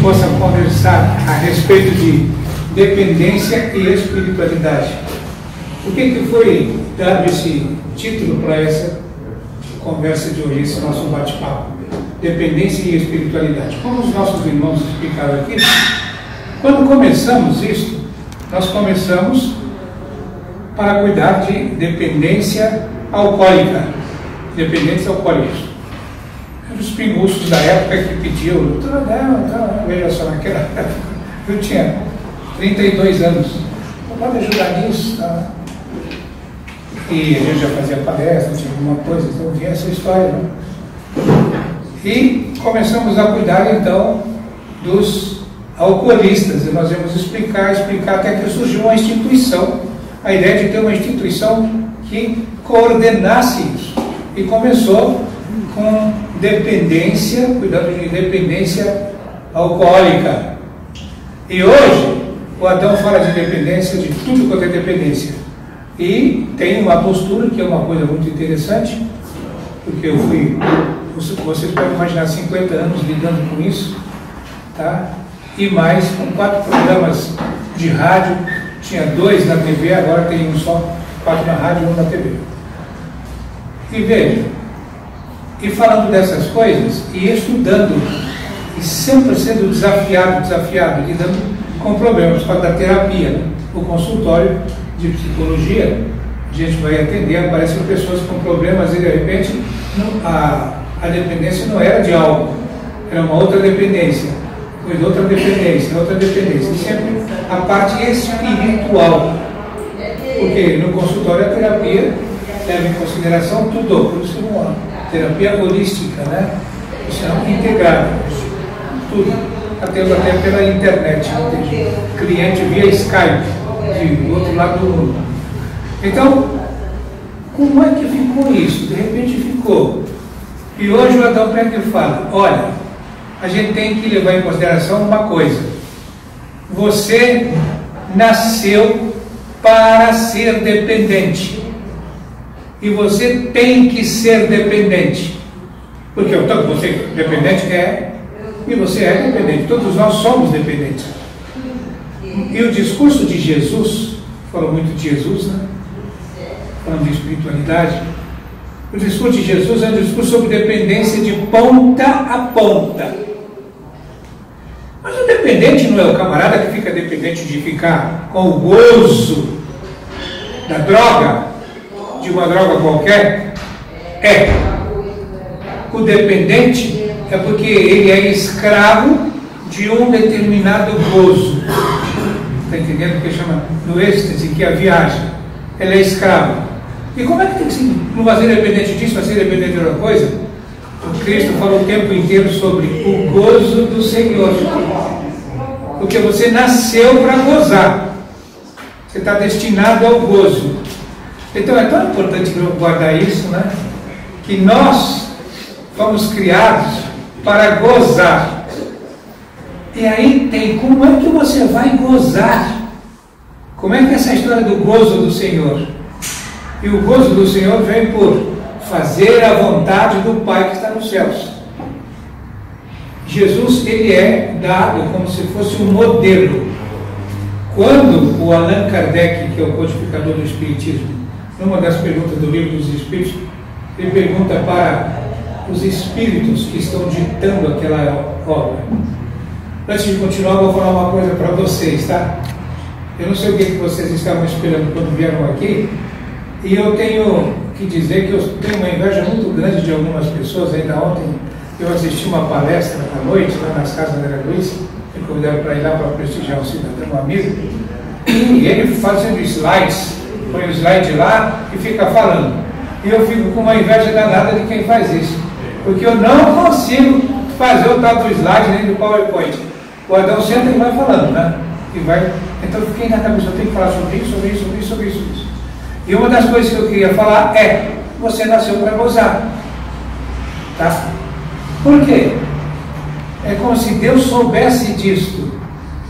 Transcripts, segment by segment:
possa conversar a respeito de dependência e espiritualidade. Por que foi dado esse título para essa conversa de hoje, esse nosso bate-papo? Dependência e espiritualidade. Como os nossos irmãos explicaram aqui, quando começamos isso, nós começamos para cuidar de dependência alcoólica. Dependência alcoólica. Os pinguços da época que pediam, veja só, naquela época, eu tinha 32 anos, pode ajudar nisso, tá? E a gente já fazia palestra, tinha alguma coisa, então vinha essa história, né? E começamos a cuidar então dos alcoolistas, e nós vamos explicar até que surgiu uma instituição, a ideia de ter uma instituição que coordenasse isso, e começou com dependência, cuidando de dependência alcoólica. E hoje, o Adão fala de dependência, de tudo quanto é dependência. E tem uma postura que é uma coisa muito interessante, porque eu fui, vocês podem imaginar, 50 anos lidando com isso, tá? E mais, com 4 programas de rádio, tinha 2 na TV, agora tem um só, 4 na rádio e 1 na TV. E veja, e falando dessas coisas, e estudando, e sempre sendo desafiado, lidando com problemas, para dar terapia, né? O consultório de psicologia, a gente vai atender, aparecem pessoas com problemas e de repente a dependência não era de algo, era uma outra dependência, depois outra dependência, e sempre a parte espiritual, porque no consultório a terapia leva em consideração tudo, por isso é uma terapia holística, né? Isso é integrado, tudo, até pela internet, né? Cliente via Skype, do outro lado do mundo. Então, como é que ficou isso? De repente ficou. E hoje o Adão Peck fala, olha, a gente tem que levar em consideração uma coisa. Você nasceu para ser dependente. E você tem que ser dependente. Porque o tanto você dependente é, e você é dependente. Todos nós somos dependentes. E o discurso de Jesus, falou muito de Jesus, né? Falando de espiritualidade. O discurso de Jesus é um discurso sobre dependência de ponta a ponta. Mas o dependente não é o camarada que fica dependente de ficar com o gozo da droga, de uma droga qualquer. O dependente é porque ele é escravo de um determinado gozo. Está entendendo o que chama do êxtase, que é a viagem? Ele é escravo. E como é que tem que ser? Não vai ser dependente disso, vai ser dependente de outra coisa? O Cristo falou o tempo inteiro sobre o gozo do Senhor. Porque você nasceu para gozar. Você está destinado ao gozo. Então é tão importante guardar isso, né? Que nós fomos criados para gozar. E aí tem, como é que você vai gozar? Como é que é essa história do gozo do Senhor? E o gozo do Senhor vem por fazer a vontade do Pai que está nos céus. Jesus, ele é dado como se fosse um modelo. Quando o Allan Kardec, que é o codificador do Espiritismo, numa das perguntas do Livro dos Espíritos, ele pergunta para os espíritos que estão ditando aquela obra. Antes de continuar, vou falar uma coisa para vocês, tá? Eu não sei o que vocês estavam esperando quando vieram aqui, e eu tenho que dizer que eu tenho uma inveja muito grande de algumas pessoas. Ainda ontem eu assisti uma palestra à noite, lá nas casas da Luiz, me convidaram para ir lá para prestigiar um cidadão, um amigo, e ele fazendo slides, põe o slide lá e fica falando. E eu fico com uma inveja danada de quem faz isso, porque eu não consigo fazer o tal do slide nem do PowerPoint. O Adão senta e vai falando, né? E vai. Então eu fiquei na cabeça, eu tenho que falar sobre isso. E uma das coisas que eu queria falar é: você nasceu para gozar. Tá? Por quê? É como se Deus soubesse disso.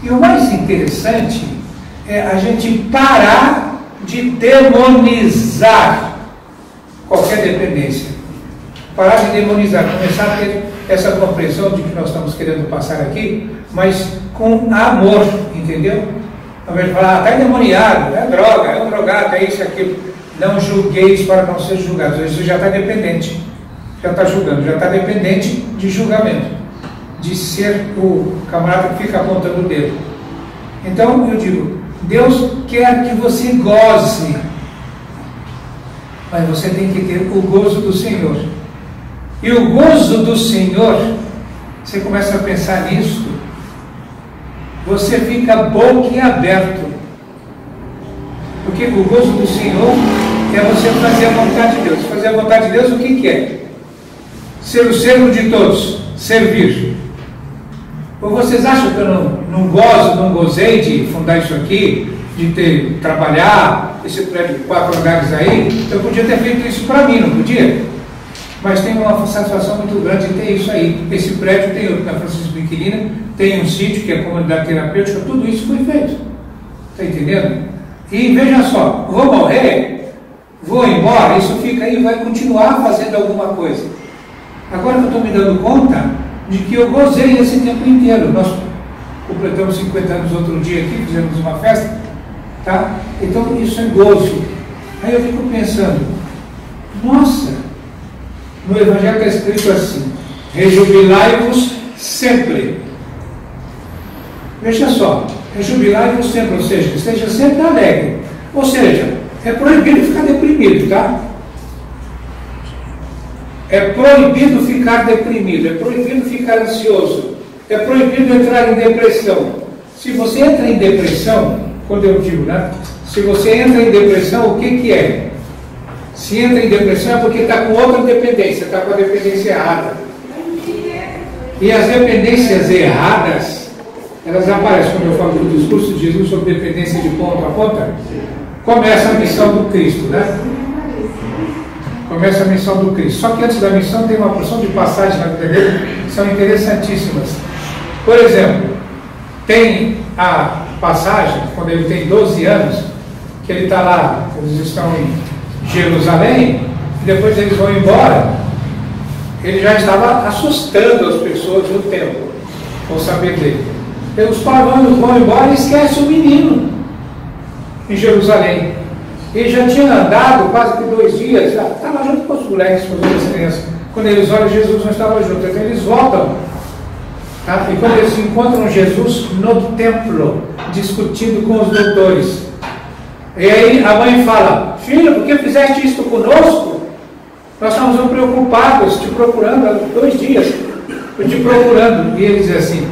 E o mais interessante é a gente parar de demonizar qualquer dependência. Parar de demonizar, começar a ter essa compreensão de que nós estamos querendo passar aqui, mas com amor, entendeu? Ao invés de falar, está endemoniado, é droga, é um drogado, é isso, é aquilo. Não julgueis para não ser julgados. Isso já está dependente, já está julgando, já está dependente de julgamento, de ser o camarada que fica apontando o dedo. Então eu digo, Deus quer que você goze, mas você tem que ter o gozo do Senhor. E o gozo do Senhor, você começa a pensar nisso, você fica boquiaberto. Porque o gozo do Senhor é você fazer a vontade de Deus. Fazer a vontade de Deus, o que é? Ser o servo de todos, servir. Ou vocês acham que eu não gozo, não gozei de fundar isso aqui, de trabalhar esse prédio de 4 andares aí? Eu podia ter feito isso para mim, não podia? Mas tem uma satisfação muito grande de ter isso aí. Esse prédio tem outro, na Francisco Inquilina, tem um sítio que é a comunidade terapêutica, tudo isso foi feito. Está entendendo? E veja só, vou morrer, vou embora, isso fica aí e vai continuar fazendo alguma coisa. Agora que eu estou me dando conta de que eu gozei esse tempo inteiro. Nós completamos 50 anos outro dia aqui, fizemos uma festa, tá? Então isso é gozo. Aí eu fico pensando, nossa, no Evangelho está escrito assim, rejubilai-vos sempre. Veja só, rejubilai-vos sempre, ou seja, esteja sempre alegre. Ou seja, é proibido ficar deprimido, tá? É proibido ficar deprimido, é proibido ficar ansioso, é proibido entrar em depressão. Se você entra em depressão, quando eu digo, né? Se você entra em depressão, o que é? Se entra em depressão é porque está com outra dependência, está com a dependência errada. E as dependências erradas, elas aparecem, quando eu falo do discurso de Jesus sobre dependência de ponta a ponta, começa a missão do Cristo, né? Começa a missão do Cristo. Só que antes da missão tem uma porção de passagens na vida dele que são interessantíssimas. Por exemplo, tem a passagem, quando ele tem 12 anos, que ele está lá, eles estão em Jerusalém, e depois eles vão embora, ele já estava assustando as pessoas no templo, com o saber dele. E os pagãos vão embora e esquecem o menino em Jerusalém. Ele já tinha andado quase que 2 dias, já estava junto com os moleques, com as outras crianças. Quando eles olham, Jesus não estava junto. Então eles voltam. Tá? E quando eles encontram Jesus no templo, discutindo com os doutores. E aí a mãe fala, filho, por que fizeste isto conosco? Nós estamos preocupados, te procurando há 2 dias. Te procurando. E ele diz assim,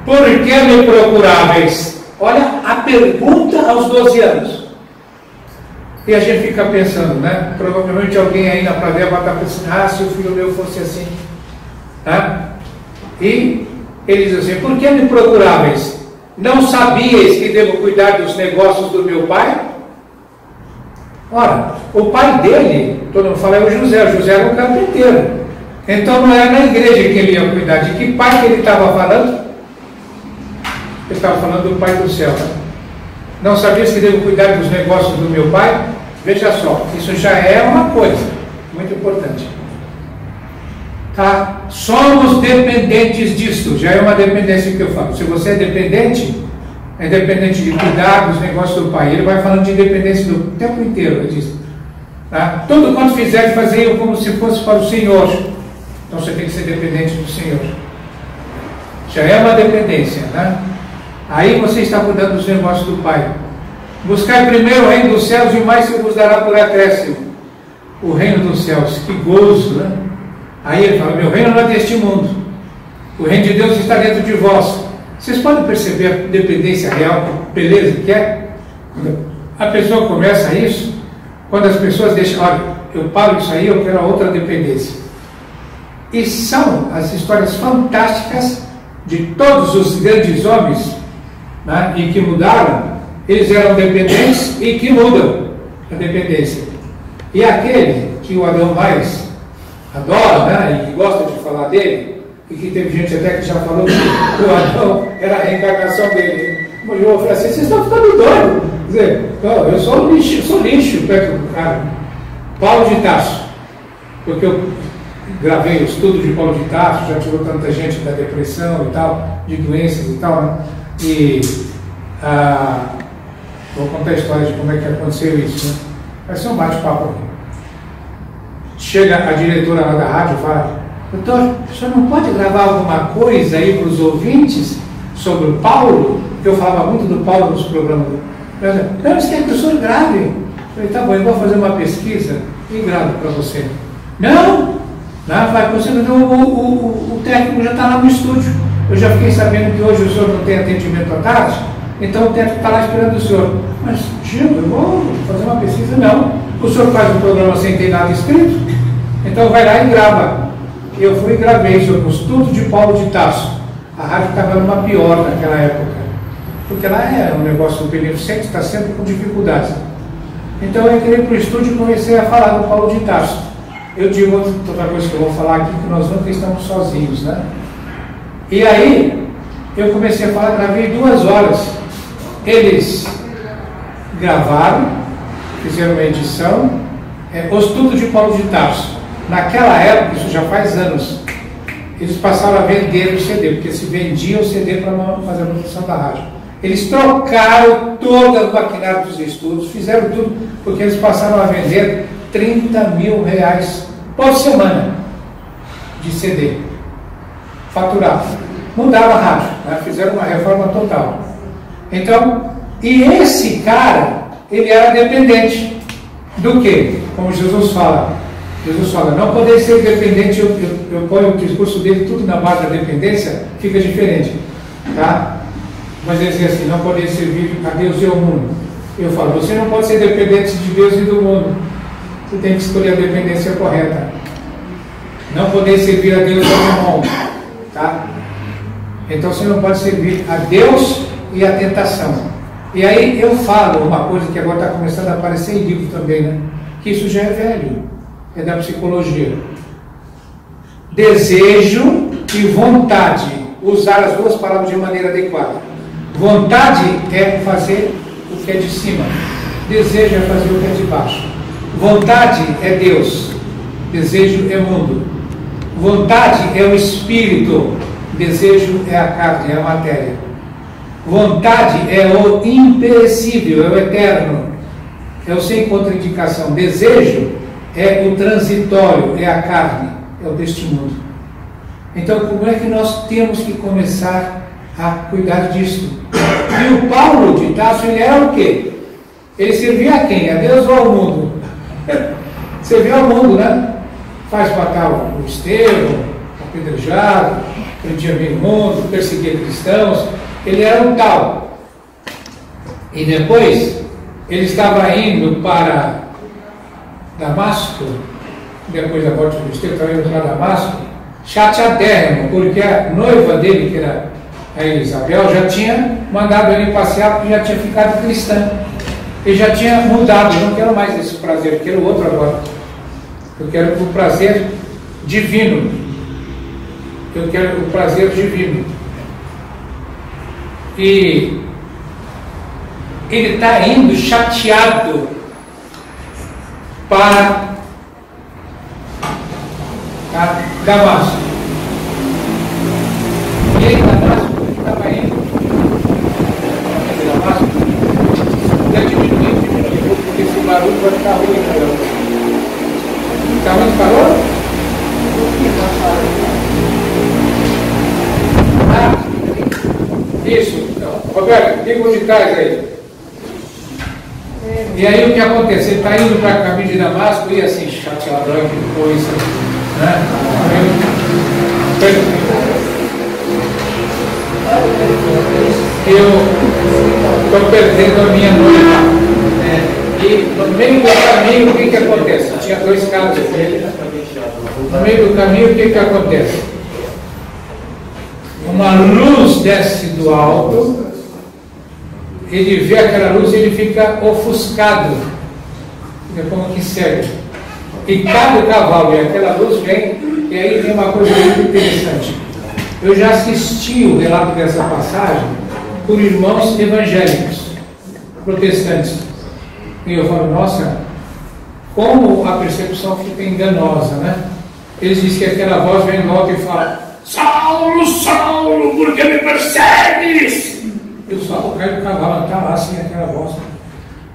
por que me procuráveis? Olha a pergunta aos 12 anos. E a gente fica pensando, né? Provavelmente alguém aí na plateia vai estar pensando, se o filho meu fosse assim. Tá? E ele diz assim, por que me procuráveis? Não sabíeis que devo cuidar dos negócios do meu pai? Ora, o pai dele, todo mundo fala, é o José era um carpinteiro. Então não era na igreja que ele ia cuidar. De que pai que ele estava falando? Ele estava falando do Pai do céu. Né? Não sabias que devo cuidar dos negócios do meu pai? Veja só, isso já é uma coisa muito importante. Tá? Somos dependentes disso, já é uma dependência que eu falo. Se você é dependente de cuidar dos negócios do pai. Ele vai falando de dependência do tempo inteiro, ele diz. Tá? Tudo quanto fizer, fazer como se fosse para o Senhor. Então você tem que ser dependente do Senhor. Já é uma dependência, né? Aí você está cuidando dos negócios do Pai. Buscai primeiro o reino dos céus e mais se vos dará por acréscimo. O reino dos céus, que gozo, né? Aí ele fala, meu reino não é deste mundo. O reino de Deus está dentro de vós. Vocês podem perceber a dependência real, beleza que é? A pessoa começa isso, quando as pessoas deixam, olha, eu paro isso aí, eu quero a outra dependência. E são as histórias fantásticas de todos os grandes homens, né, e que mudaram, eles eram dependentes e que mudam a dependência. E aquele que o Adão mais adora, né, e que gosta de falar dele, e que teve gente até que já falou que o Adão era a reencarnação dele. Eu falei assim, vocês estão ficando doidos. Quer dizer, não, eu sou lixo perto do cara. Paulo de Tarso. Porque gravei o estudo de Paulo de Tarso, já tirou tanta gente da depressão e tal, de doenças e tal, né? E vou contar a história de como é que aconteceu isso, né? Vai ser um bate-papo aqui. Chega a diretora lá da rádio e fala: doutor, o senhor não pode gravar alguma coisa aí para os ouvintes sobre o Paulo? Porque eu falava muito do Paulo nos programas. Não, isso quer que o senhor grave. Eu falei: tá bom, eu vou fazer uma pesquisa e gravo para você. Não, vai, você o técnico já está lá no estúdio. Eu já fiquei sabendo que hoje o senhor não tem atendimento à tarde, então o técnico está lá esperando o senhor. Mas, Gil, eu vou fazer uma pesquisa? Não. O senhor faz o programa sem ter nada escrito? Então vai lá e grava. Eu fui e gravei sobre o estudo de Paulo de Tarso. A rádio estava numa pior naquela época, porque lá é um negócio beneficente, está sempre com dificuldades. Então eu entrei para o estúdio e comecei a falar do Paulo de Tarso. Eu digo outra coisa que eu vou falar aqui, que nós nunca estamos sozinhos, né? E aí eu comecei a falar, gravei 2 horas. Eles gravaram, fizeram uma edição, o estudo de Paulo de Tarso. Naquela época, isso já faz anos, eles passaram a vender o CD, porque se vendia o CD para fazer a produção da rádio. Eles trocaram todo o maquinário dos estudos, fizeram tudo, porque eles passaram a vender 30 mil reais por semana de CD, faturado. Mudaram a rádio, né? Fizeram uma reforma total. Então, e esse cara, ele era dependente do quê? Como Jesus fala, não poder ser dependente, eu ponho o discurso dele tudo na base da dependência, fica diferente, tá? Mas ele diz assim: não poder servir a Deus e ao mundo. Eu falo: você não pode ser dependente de Deus e do mundo, você tem que escolher a dependência correta. Não poder servir a Deus e ao mundo, tá? Então você não pode servir a Deus e a tentação. E aí eu falo uma coisa que agora está começando a aparecer em livro também, né? Que isso já é velho, é da psicologia. Desejo e vontade, usar as 2 palavras de maneira adequada. Vontade é fazer o que é de cima, desejo é fazer o que é de baixo. Vontade é Deus, desejo é mundo. Vontade é o espírito, desejo é a carne, é a matéria. Vontade é o imperecível, é o eterno, é o sem contraindicação. Desejo é o transitório, é a carne, é o deste mundo. Então, como é que nós temos que começar a cuidar disso? E o Paulo de Tarso, ele era o quê? Ele servia a quem? A Deus ou ao mundo? Servia ao mundo, né? Faz matar o Estevão, apedrejado, prendia meio mundo, perseguia cristãos. Ele era um tal. E depois, ele estava indo para Damasco, depois da morte do Estevão, estava indo para Damasco, chateadérrimo, porque a noiva dele, que era a Isabel, já tinha mandado ele passear, porque já tinha ficado cristã. Ele já tinha mudado: eu não quero mais esse prazer, eu quero outro agora. Eu quero o prazer divino. Eu quero o prazer divino. E ele está indo chateado para Damasco. E aí, Damasco, ele estava indo para Damasco, já diminuiu, porque esse barulho vai ficar ruim, né? Está muito calor? Isso. Roberto, liga o de trás aí. E aí o que acontece? Ele está indo para o caminho de Damasco e assim, chateadão, que coisa, né? Eu estou perdendo a minha noiva. E no meio do caminho, o que acontece? Tinha 2 carros aqui. No meio do caminho, o que acontece? Uma luz desce do alto, ele vê aquela luz e ele fica ofuscado, fica como que cego. E cai do cavalo, e aquela luz vem, e aí tem uma coisa muito interessante. Eu já assisti o relato dessa passagem por irmãos evangélicos, protestantes. E eu falo: nossa, como a percepção fica enganosa, né? Eles dizem que aquela voz vem em volta e fala: Saulo, Saulo, por que me persegues? E o Saulo cai do cavalo, está lá assim aquela voz.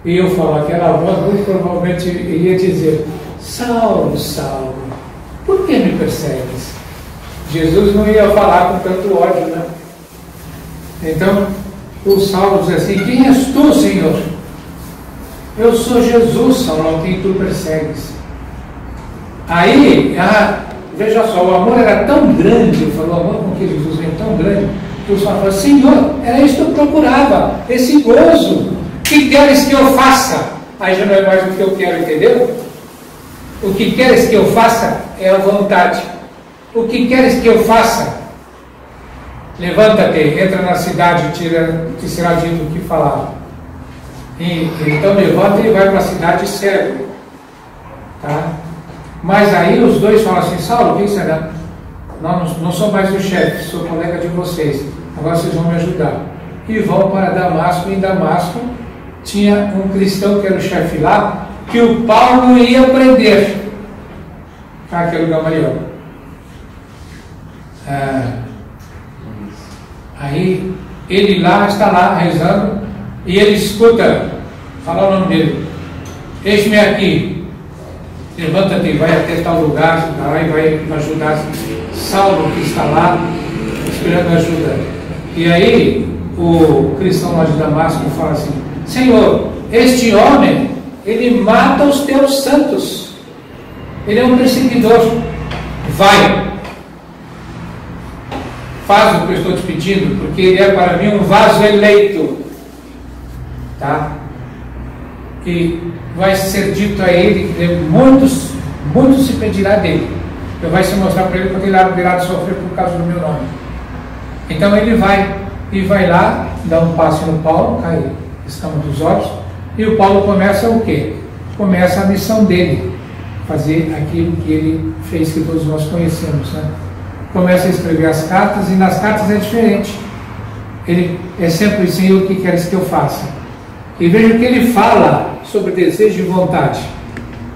E eu falo, aquela voz muito provavelmente iria dizer: Saulo, Saulo, por que me persegues? Jesus não ia falar com tanto ódio, né? Então, o Saulo diz assim: quem és tu, Senhor? Eu sou Jesus, Saulo, quem tu persegues. Aí, veja só, o amor era tão grande, ele falou, o amor com que Jesus vem tão grande, que o Saulo falou: Senhor, era isso que eu procurava, esse gozo. O que queres que eu faça? Aí já não é mais o que eu quero, entendeu? O que queres que eu faça é a vontade. O que queres que eu faça? Levanta-te, entra na cidade, te será dito o que falar. Então levanta e vai para a cidade cego. Tá? Mas aí os dois falam assim: Saulo, o que será? Não sou mais o chefe, sou colega de vocês. Agora vocês vão me ajudar. E vão para Damasco. E em Damasco tinha um cristão que era o chefe lá, que o Paulo ia prender. Aquele Gamaliel. Aí ele lá está lá rezando e ele escuta, fala o nome dele: eis-me aqui, levanta-te, vai até tal lugar, lá e vai ajudar Saulo, que está lá esperando ajuda. E aí o cristão lá de Damasco fala assim: Senhor, este homem, ele mata os teus santos, ele é um perseguidor, vai, faz o que eu estou te pedindo, porque ele é para mim um vaso eleito, tá? E vai ser dito a ele que muitos se pedirá dele, eu vai se mostrar para ele quando ele irá de sofrer por causa do meu nome. Então ele vai lá, dá um passo no Paulo, cai escama dos olhos, e o Paulo começa o quê? Começa a missão dele, fazer aquilo que ele fez, que todos nós conhecemos, né? Começa a escrever as cartas, e nas cartas é diferente. Ele é sempre: Senhor, o que queres que eu faça? E veja que ele fala sobre desejo e vontade.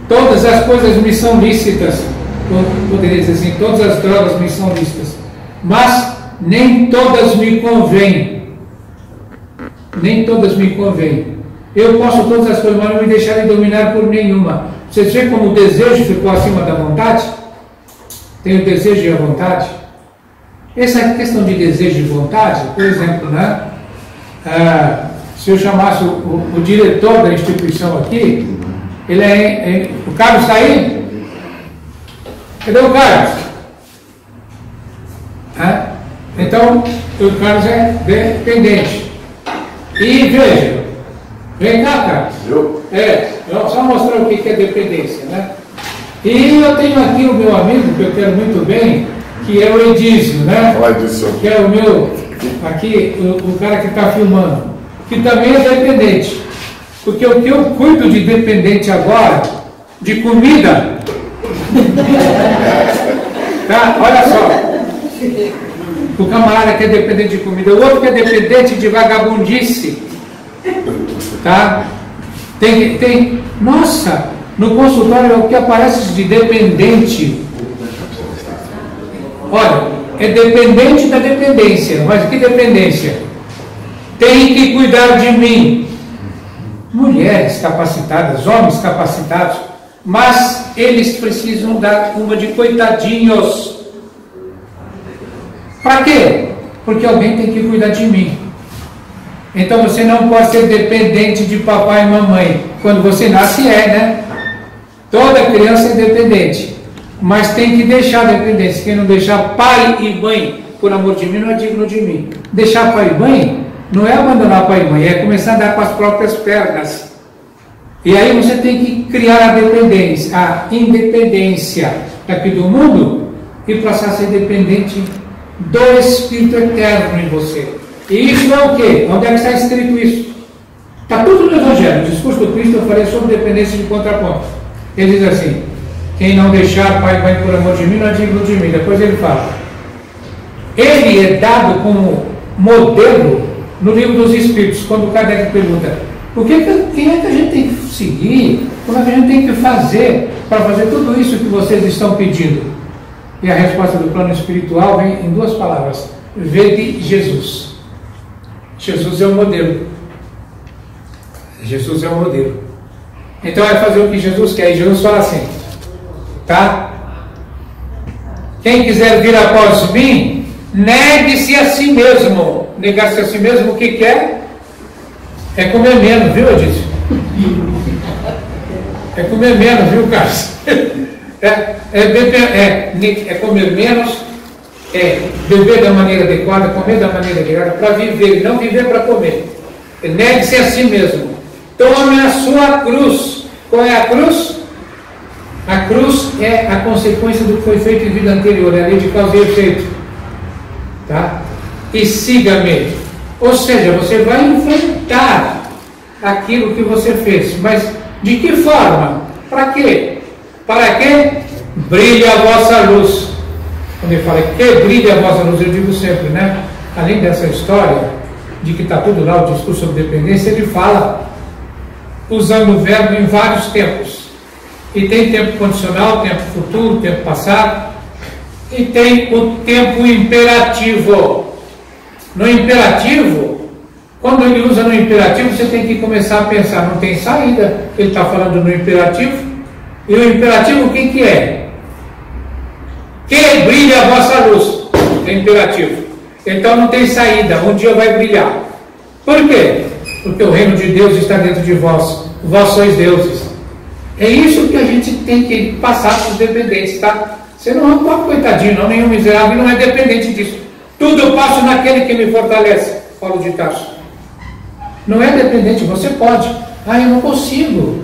Todas as coisas me são lícitas, poderia dizer assim, todas as drogas me são lícitas, mas nem todas me convêm. Nem todas me convêm. Eu posso todas as coisas, mas não me deixarei dominar por nenhuma. Vocês veem como o desejo ficou acima da vontade? Tem o desejo e a vontade. Essa questão de desejo e vontade, por exemplo, né? Se eu chamasse o diretor da instituição aqui, o Carlos está aí? Cadê o Carlos? Então, o Carlos é dependente. E veja, vem cá, Carlos. Só mostrar o que é dependência, né? E eu tenho aqui o meu amigo, que eu quero muito bem, que é o Edísio, né? Que é o meu, aqui, o cara que está filmando, que também é dependente. Porque o que eu cuido de dependente agora, de comida, tá? Olha só, o camarada que é dependente de comida, o outro que é dependente de vagabundice, tá? Nossa, no consultório o que aparece de dependente, olha, é dependente da dependência. Mas que dependência? Tem que cuidar de mim. Mulheres capacitadas, homens capacitados, mas eles precisam dar uma de coitadinhos. Para quê? Porque alguém tem que cuidar de mim. Então você não pode ser dependente de papai e mamãe. Quando você nasce né? Toda criança é dependente, mas tem que deixar a dependência. Quem não deixar pai e mãe, por amor de mim, não é digno de mim. Deixar pai e mãe não é abandonar pai e mãe, é começar a andar com as próprias pernas. E aí você tem que criar a dependência, a independência aqui do mundo e passar a ser dependente do Espírito Eterno em você. E isso é o quê? Onde é que está escrito isso? Está tudo no Evangelho. No discurso do Cristo eu falei sobre dependência de contraponto. Ele diz assim: quem não deixar pai e mãe por amor de mim não é digno de mim. Depois ele fala, ele é dado como modelo no livro dos Espíritos, quando o Kardec pergunta: quem é que a gente tem que seguir? Como é que a gente tem que fazer para fazer tudo isso que vocês estão pedindo? E a resposta do plano espiritual vem em duas palavras: vede Jesus. Jesus é o modelo. Jesus é o modelo. Então é fazer o que Jesus quer. E Jesus fala assim, tá? Quem quiser vir após mim, negue-se a si mesmo. Negar-se a si mesmo, o que quer? É comer menos, viu, Edith? É comer menos, viu, Carlos? É comer menos, beber da maneira adequada, comer da maneira adequada, para viver, não viver para comer. Negue-se a si mesmo. Tome a sua cruz. Qual é a cruz? A cruz é a consequência do que foi feito em vida anterior, é a lei de causa e efeito. Tá? E siga-me. Ou seja, você vai enfrentar aquilo que você fez. Mas de que forma? Para quê? Para que brilhe a vossa luz. Quando ele fala que brilhe a vossa luz, eu digo sempre, né? Além dessa história de que está tudo lá, o discurso sobre dependência, ele fala usando o verbo em vários tempos. E tem tempo condicional, tempo futuro, tempo passado, e tem o tempo imperativo. No imperativo, quando ele usa no imperativo, você tem que começar a pensar, não tem saída. Ele está falando no imperativo, e o imperativo o que é? Que brilhe a vossa luz. É imperativo. Então não tem saída, um dia vai brilhar. Por quê? Porque o reino de Deus está dentro de vós. Vós sois deuses. É isso que a gente tem que passar para os dependentes, tá? Você não é um pobre coitadinho, não, nenhum miserável, não é dependente disso. Tudo eu passo naquele que me fortalece. Paulo de Tarso. Não é dependente, você pode. Ah, eu não consigo.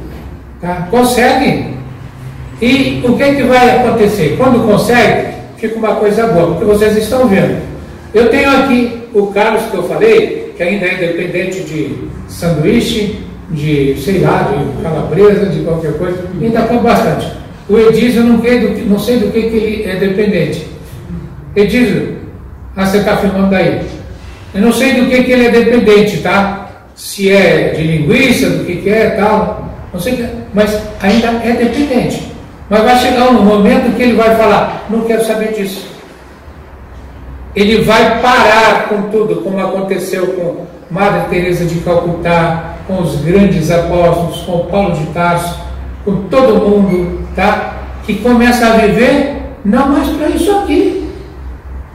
Tá? Consegue. E o que vai acontecer? Quando consegue, fica uma coisa boa, porque vocês estão vendo. Eu tenho aqui o Carlos que eu falei, que ainda é dependente de sanduíche, de, sei lá, de calabresa, de qualquer coisa, ainda come bastante. O Edísio, eu não sei do que ele é dependente. Edísio, você está filmando daí. Eu não sei do que ele é dependente, tá? Se é de linguiça, do que é, tal, não sei, mas ainda é dependente. Mas vai chegar um momento que ele vai falar, não quero saber disso. Ele vai parar com tudo, como aconteceu com Madre Teresa de Calcutá, com os grandes apóstolos, com Paulo de Tarso, com todo mundo, tá? Que começa a viver não mais para isso aqui,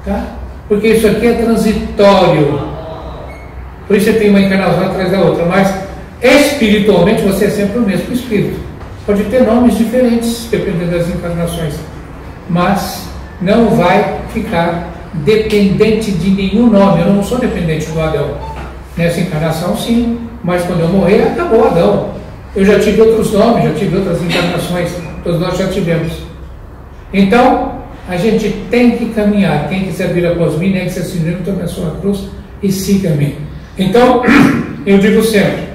tá? Porque isso aqui é transitório. Por isso você tem uma encarnação atrás da outra, mas espiritualmente você é sempre o mesmo espírito. Pode ter nomes diferentes, dependendo das encarnações, mas não vai ficar dependente de nenhum nome. Eu não sou dependente do Adão. Nessa encarnação, sim, mas quando eu morrer, acabou Adão. Eu já tive outros nomes, já tive outras encarnações, todos nós já tivemos. Então, a gente tem que caminhar. Quem quiser vir após mim, negue-se a si mesmo, tome a sua cruz e siga-me. Então, eu digo sempre,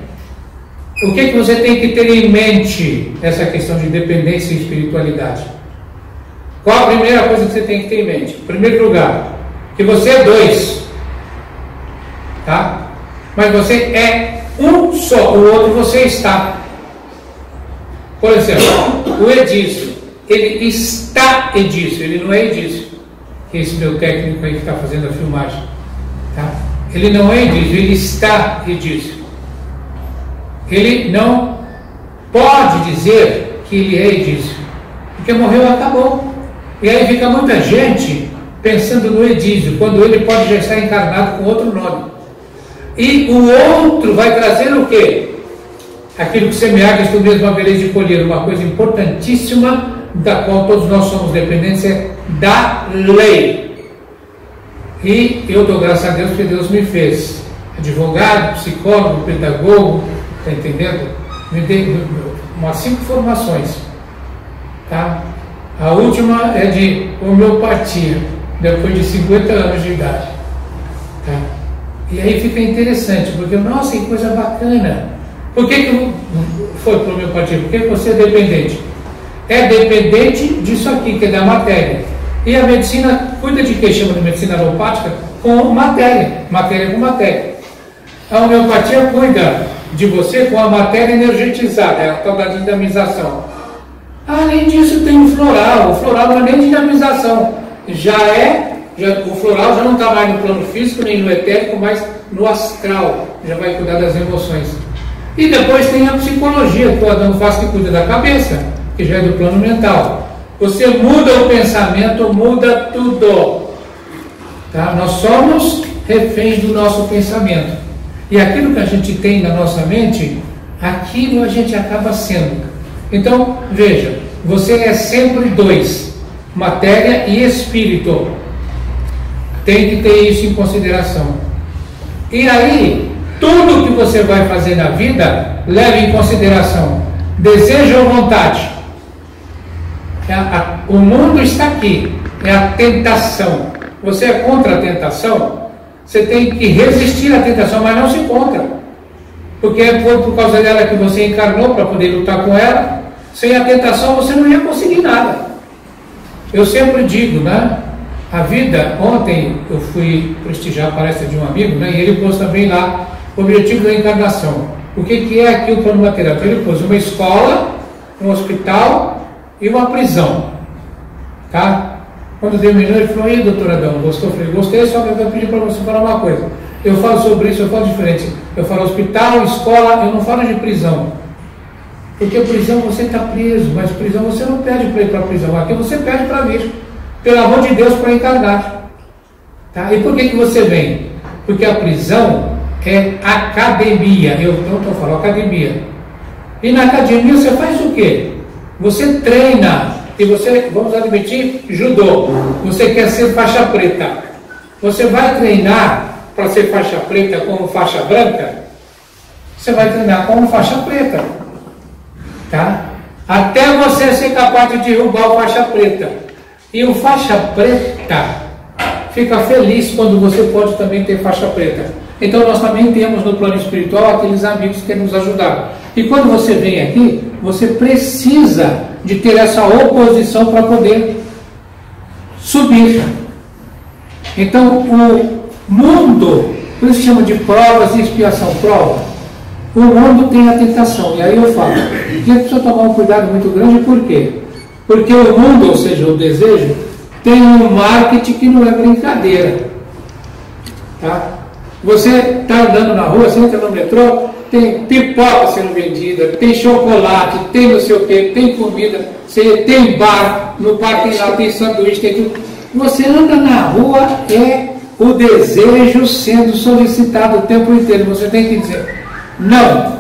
o que você tem que ter em mente essa questão de dependência e espiritualidade? Qual a primeira coisa que você tem que ter em mente? Em primeiro lugar, que você é dois, tá? Mas você é um só, o outro você está. Por exemplo, o Edísio, ele está Edísio, ele não é Edísio. Esse meu técnico aí que está fazendo a filmagem, tá? Ele não é Edísio, ele está Edísio. Ele não pode dizer que ele é Edísio, porque morreu e acabou. E aí fica muita gente pensando no Edísio, quando ele pode já estar encarnado com outro nome. E o outro vai trazer o quê? Aquilo que semeares tu mesmo havereis de colher. Uma coisa importantíssima, da qual todos nós somos dependentes, é da lei. E eu dou graças a Deus porque Deus me fez advogado, psicólogo, pedagogo, está entendendo? Me dei umas 5 formações, tá? A última é de homeopatia, depois de 50 anos de idade, tá? E aí fica interessante, porque, nossa, que coisa bacana. Por que foi para a homeopatia? Porque você é dependente. É dependente disso aqui, que é da matéria. E a medicina cuida de quê? Chama de medicina alopática? Com matéria. Matéria com matéria. A homeopatia cuida de você com a matéria energetizada, é a tal da dinamização. Além disso, tem o floral. O floral não é nem de dinamização. O floral já não está mais no plano físico, nem no etérico, mas no astral. Já vai cuidar das emoções. E depois tem a psicologia, que o Adão faz, que cuida da cabeça, que já é do plano mental. Você muda o pensamento, muda tudo. Tá? Nós somos reféns do nosso pensamento. E aquilo que a gente tem na nossa mente, aquilo a gente acaba sendo. Então, veja, você é sempre dois, matéria e espírito. Tem que ter isso em consideração. E aí, tudo que você vai fazer na vida, leve em consideração desejo ou vontade. O mundo está aqui, é a tentação. Você é contra a tentação, você tem que resistir à tentação, mas não se contra. Porque foi por causa dela que você encarnou para poder lutar com ela. Sem a tentação você não ia conseguir nada. Eu sempre digo, né? A vida, ontem eu fui prestigiar a palestra de um amigo, né? E ele pôs também lá o objetivo da encarnação. O que é aqui o plano material? Então ele pôs uma escola, um hospital e uma prisão. Tá? Quando terminou, ele falou: "E doutor Adão, gostou?" Eu falei: "Gostei, só que eu vou pedir para você falar uma coisa. Eu falo sobre isso, eu falo diferente. Eu falo hospital, escola, eu não falo de prisão. Porque prisão você está preso, mas prisão você não pede para ir para a prisão. Aqui você pede para vir. Pelo amor de Deus, para encarnar. Tá? E por que você vem? Porque a prisão é academia. Eu não estou falando academia. E na academia você faz o quê? Você treina. E você, vamos admitir, judô. Você quer ser faixa preta. Você vai treinar para ser faixa preta como faixa branca? Você vai treinar como faixa preta. Tá? Até você ser capaz de derrubar o faixa preta. E o faixa preta fica feliz quando você pode também ter faixa preta. Então nós também temos no plano espiritual aqueles amigos que nos ajudaram. E quando você vem aqui, você precisa de ter essa oposição para poder subir. Então o mundo, por isso chama de provas e expiação. Prova. O mundo tem a tentação. E aí eu falo, que precisa tomar um cuidado muito grande. Por quê? Porque o mundo, ou seja, o desejo, tem um marketing que não é brincadeira. Tá? Você está andando na rua, você entra no metrô, tem pipoca sendo vendida, tem chocolate, tem não sei o que, tem comida, tem bar, no bar tem lá, tem sanduíche, tem tudo. Você anda na rua, é o desejo sendo solicitado o tempo inteiro. Você tem que dizer não.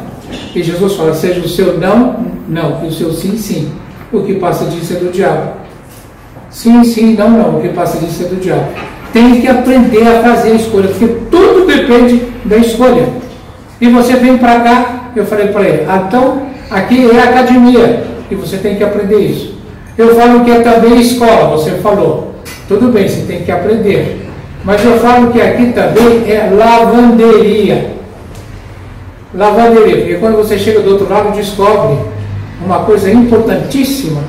E Jesus fala: seja o seu não, não, e o seu sim, sim. O que passa disso é do diabo. Sim, sim, não, não. O que passa disso é do diabo. Tem que aprender a fazer a escolha, porque tudo depende da escolha. E você vem para cá, eu falei para ele: então, aqui é academia, e você tem que aprender isso. Eu falo que é também escola, você falou. Tudo bem, você tem que aprender. Mas eu falo que aqui também é lavanderia. Lavanderia, porque quando você chega do outro lado, descobre uma coisa importantíssima.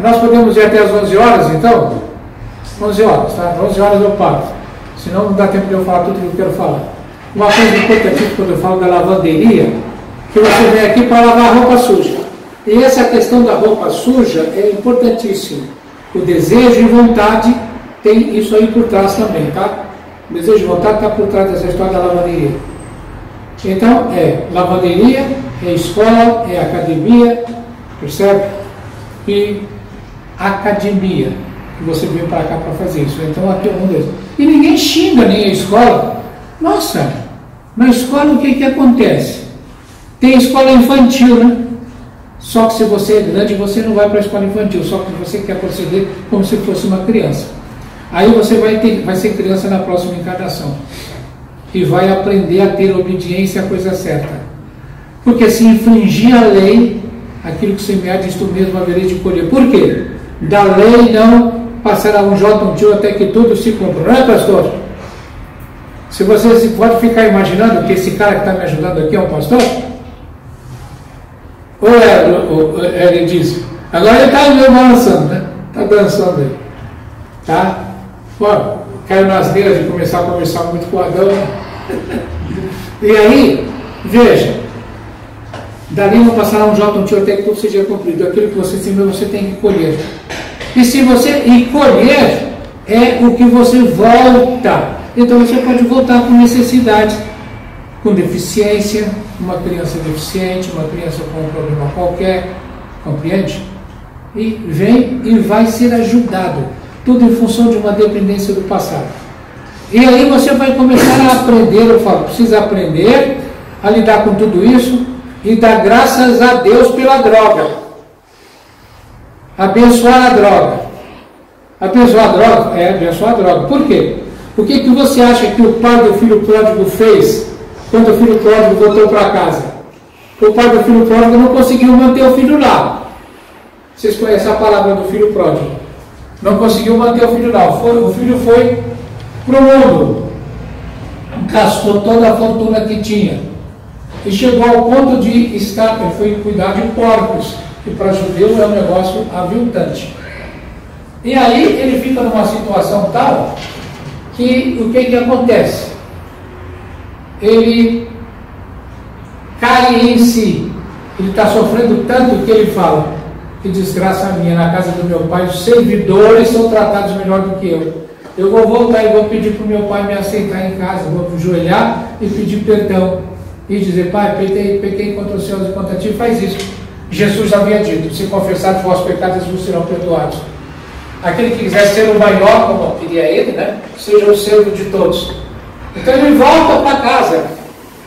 Nós podemos ir até as 11 horas, então? 11 horas, tá? 11 horas eu paro. Senão não dá tempo de eu falar tudo que eu quero falar. Uma coisa importante quando eu falo da lavanderia, que você vem aqui para lavar a roupa suja. E essa questão da roupa suja é importantíssima. O desejo e vontade tem isso aí por trás também, tá? O desejo e vontade está por trás dessa história da lavanderia. Então, é lavanderia, é escola, é academia, percebe? E academia, que você veio para cá para fazer isso. Então, aqui é um deles. E ninguém xinga nem a escola. Nossa, na escola o que acontece? Tem escola infantil, né? Só que se você é grande, você não vai para a escola infantil, só que você quer proceder como se fosse uma criança. Aí você vai ser criança na próxima encarnação. E vai aprender a ter obediência à coisa certa. Porque se infringir a lei, aquilo que semear, diz tu mesmo haverei de colher. Por quê? Da lei não passará um jota, um tio, até que tudo se cumpra. Não é, pastor? Se você pode ficar imaginando que esse cara que está me ajudando aqui é um pastor? Ou ele diz, agora ele está balançando, né? Está dançando aí. Tá? Bom, caiu nas asneira de começar a conversar muito com o Adão. E aí, veja, Dali não passará um J, um T, até que tudo seja cumprido. Aquilo que você semeou, você tem que colher. E se você colher, é o que você volta. Então você pode voltar com necessidade, com deficiência, uma criança deficiente, uma criança com um problema qualquer, compreende? E vem e vai ser ajudado. Tudo em função de uma dependência do passado. E aí você vai começar a aprender, eu falo, precisa aprender a lidar com tudo isso e dar graças a Deus pela droga. Abençoar a droga. Abençoar a droga? É, abençoar a droga. Por quê? O que você acha que o pai do filho pródigo fez quando o filho pródigo voltou para casa? O pai do filho pródigo não conseguiu manter o filho lá. Vocês conhecem a palavra do filho pródigo? Não conseguiu manter o filho lá. O filho foi para o mundo. Gastou toda a fortuna que tinha. E chegou ao ponto de estar, ele foi cuidar de porcos, que para judeus é um negócio aviltante. E aí ele fica numa situação tal que o que acontece? Ele cai em si. Ele está sofrendo tanto que ele fala: que desgraça minha, na casa do meu pai os servidores são tratados melhor do que eu. Eu vou voltar e vou pedir para o meu pai me aceitar em casa, vou ajoelhar e pedir perdão. E dizer: pai, pequei contra os céus e contra ti, faz isso. Jesus havia dito: se confessar os vossos pecados, vos serão perdoados. Aquele que quiser ser o maior, como queria ele, né? Seja o servo de todos. Então ele volta para casa.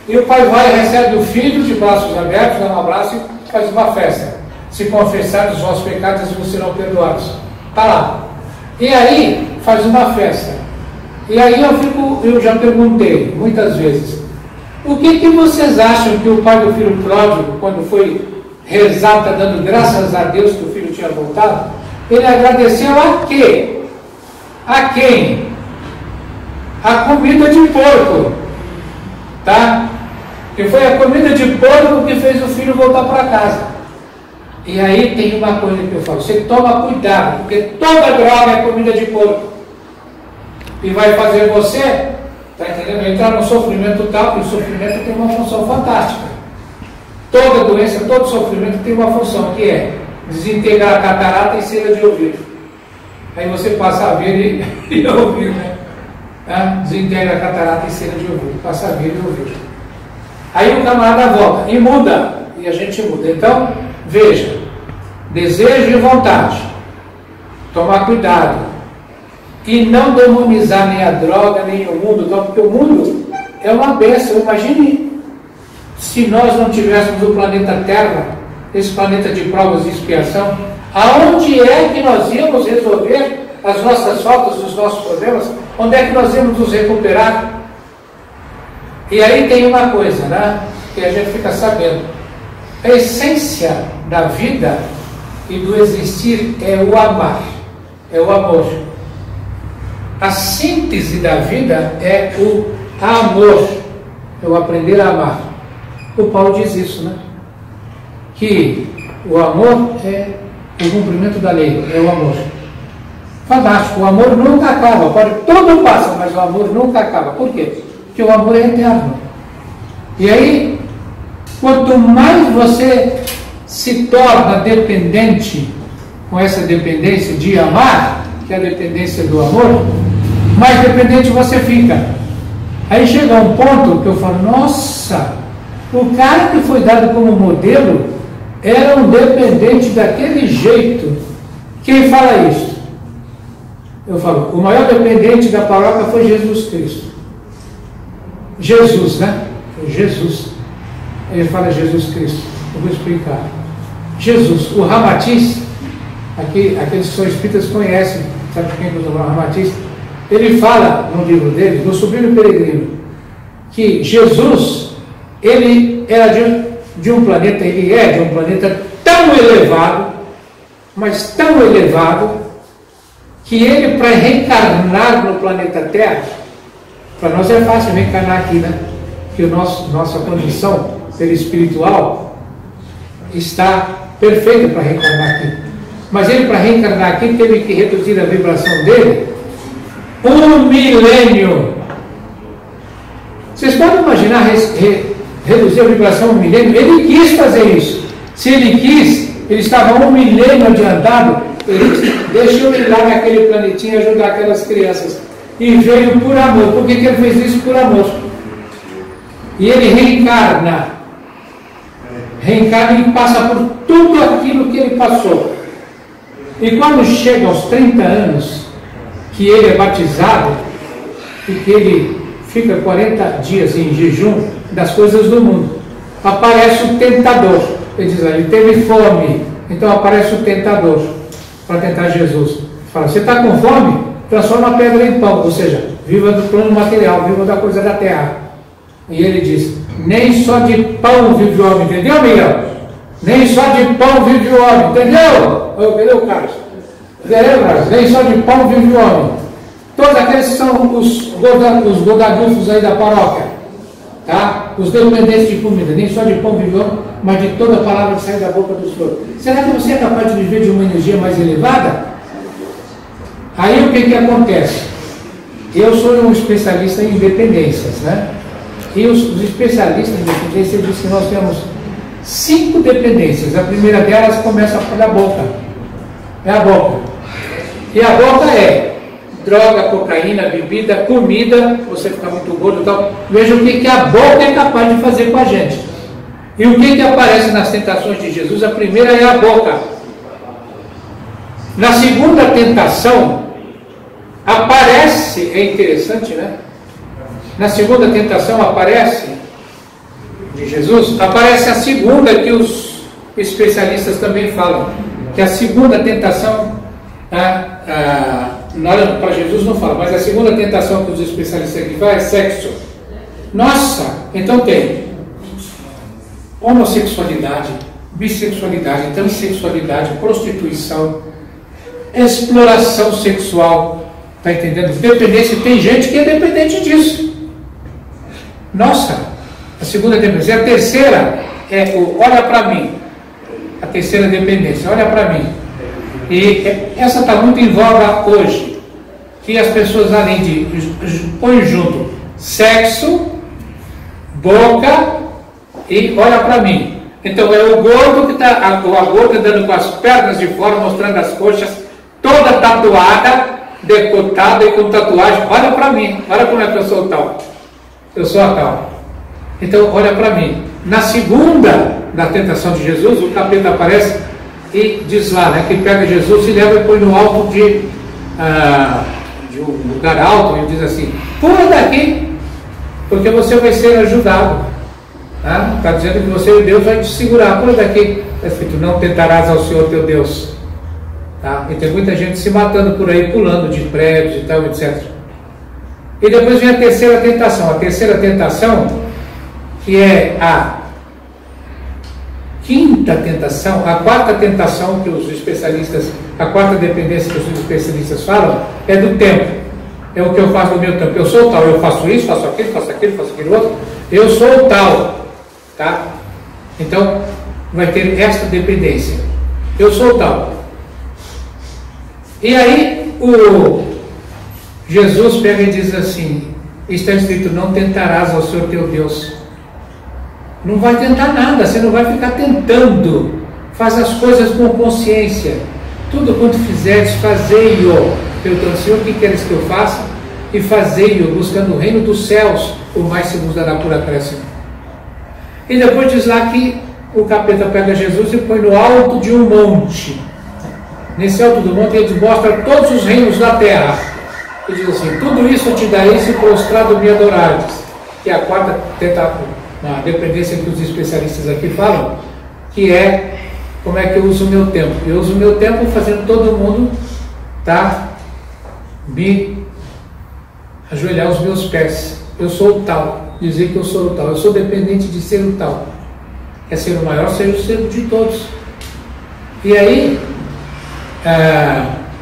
E o pai vai e recebe o filho de braços abertos, dá um abraço e faz uma festa. Se confessar os vossos pecados, vos serão perdoados. Está lá. E aí faz uma festa. E aí eu já perguntei muitas vezes: o que vocês acham que o pai do filho pródigo, quando foi rezar, está dando graças a Deus que o filho tinha voltado, ele agradeceu a quê? A quem? A comida de porco. Tá? Que foi a comida de porco que fez o filho voltar para casa. E aí tem uma coisa que eu falo: você toma cuidado, porque toda droga é comida de porco. E vai fazer você, está entendendo? Entrar no sofrimento tal, e o sofrimento tem uma função fantástica. Toda doença, todo sofrimento tem uma função, que é desintegrar a catarata e cera de ouvido. Aí você passa a ver e ouvir, né? Desintegra a catarata e cera de ouvido, passa a ver e ouvir. Aí o camarada volta e muda, e a gente muda. Então, veja, desejo e vontade, tomar cuidado, e não demonizar nem a droga, nem o mundo, porque o mundo é uma bênção. Imagine se nós não tivéssemos o planeta Terra, esse planeta de provas e expiação, aonde é que nós íamos resolver as nossas faltas, os nossos problemas? Onde é que nós íamos nos recuperar? E aí tem uma coisa, né, que a gente fica sabendo: a essência da vida e do existir é o amar, é o amor. A síntese da vida é o amor, é o aprender a amar. O Paulo diz isso, né? Que o amor é o cumprimento da lei, é o amor. Fantástico, o amor nunca acaba, tudo passa, mas o amor nunca acaba. Por quê? Porque o amor é eterno. E aí, quanto mais você se torna dependente, com essa dependência de amar, que é a dependência do amor, mais dependente você fica. Aí chega um ponto que eu falo: nossa, o cara que foi dado como modelo era um dependente daquele jeito. Quem fala isso? Eu falo: o maior dependente da paróquia foi Jesus Cristo. Jesus, né? Jesus. Ele fala Jesus Cristo. Eu vou explicar. Jesus, o Ramatiz, aqueles que são espíritas conhecem, sabe quem usa o Ramatiz? Ele fala no livro dele, no Sublime Peregrino, que Jesus, ele era de um planeta, ele é de um planeta tão elevado, mas tão elevado, que ele, para reencarnar no planeta Terra, para nós é fácil reencarnar aqui, né? Que nossa condição espiritual está perfeita para reencarnar aqui. Mas ele, para reencarnar aqui, teve que reduzir a vibração dele 1 milênio. Vocês podem imaginar reduzir a tribulação a 1 milênio, ele quis fazer isso. Se ele quis, ele estava 1 milênio adiantado, ele disse, deixa eu ir lá naquele planetinho e ajudar aquelas crianças. E veio por amor. Por que ele fez isso? Por amor. E ele reencarna e passa por tudo aquilo que ele passou. E quando chega aos 30 anos, que ele é batizado, e que ele fica 40 dias em jejum das coisas do mundo, aparece o tentador. Ele diz, ele teve fome, então aparece o tentador para tentar Jesus. Fala, você está com fome? Transforma a pedra em pão, ou seja, viva do plano material, viva da coisa da terra. E ele diz, nem só de pão vive o homem, entendeu, Miguel? Nem só de pão vive o homem, entendeu? Entendeu, Carlos? Nem só de pão vive o homem. Todos aqueles são os godadufos aí da paróquia, tá? Os dependentes de comida, nem só de pão vive o homem, mas de toda a palavra que sai da boca do Senhor. Será que você é capaz de viver de uma energia mais elevada? Aí o que acontece? Eu sou um especialista em dependências, né? E os especialistas em dependência dizem que nós temos 5 dependências. A primeira delas começa pela boca. É a boca. E a boca é droga, cocaína, bebida, comida, você fica muito gordo e tal. Veja o que a boca é capaz de fazer com a gente. E o que aparece nas tentações de Jesus? A primeira é a boca. Na segunda tentação, aparece, é interessante, né? Na segunda tentação aparece, de Jesus, aparece a segunda que os especialistas também falam, que a segunda tentação, para Jesus não fala, mas a segunda tentação que os especialistas aqui falam é sexo. Nossa, então tem homossexualidade, bissexualidade, transexualidade, prostituição, exploração sexual, está entendendo? Dependência, tem gente que é dependente disso. Nossa, a segunda dependência. A terceira é o olha para mim. A terceira dependência, olha para mim. E essa está muito em voga hoje. Que as pessoas, além de põem junto sexo, boca e olha para mim. Então é o gordo que está, a gorda andando com as pernas de fora, mostrando as coxas, toda tatuada, decotada e com tatuagem. Olha para mim, olha como é que eu sou tal. Eu sou a tal. Então, olha para mim. Na segunda da tentação de Jesus, o capeta aparece e diz lá, né, que pega Jesus e leva e põe no alto de um lugar alto e diz assim, pula daqui, porque você vai ser ajudado. Está dizendo que você, Deus, vai te segurar. Pula daqui. Está escrito, não tentarás ao Senhor teu Deus. Tá? E tem muita gente se matando por aí, pulando de prédios e tal, etc. E depois vem a terceira tentação. A terceira tentação, que é a quinta tentação, a quarta tentação que os especialistas, a quarta dependência que os especialistas falam, é do tempo. É o que eu faço no meu tempo. Eu sou tal, eu faço isso, faço aquilo, faço aquilo, faço aquilo outro. Eu sou tal. Tá? Então, vai ter esta dependência. Eu sou tal. E aí, Jesus pega e diz assim, está escrito, não tentarás ao Senhor teu Deus. Não vai tentar nada, você não vai ficar tentando. Faz as coisas com consciência. Tudo quanto fizeres, fazei-o. Perguntando, Senhor, o que queres que eu faça? E fazei-o, buscando o reino dos céus, o mais se vos dará por acréscimo. E depois diz lá que o capeta pega Jesus e põe no alto de um monte. Nesse alto do monte ele mostra todos os reinos da terra. E diz assim, tudo isso eu te darei se prostrado me adorares. Que é a quarta a dependência que os especialistas aqui falam, que é como é que eu uso o meu tempo. Eu uso o meu tempo fazendo todo mundo me ajoelhar aos meus pés. Eu sou o tal, dizer que eu sou o tal. Eu sou dependente de ser o tal. Quer ser o maior, seja o servo de todos. E aí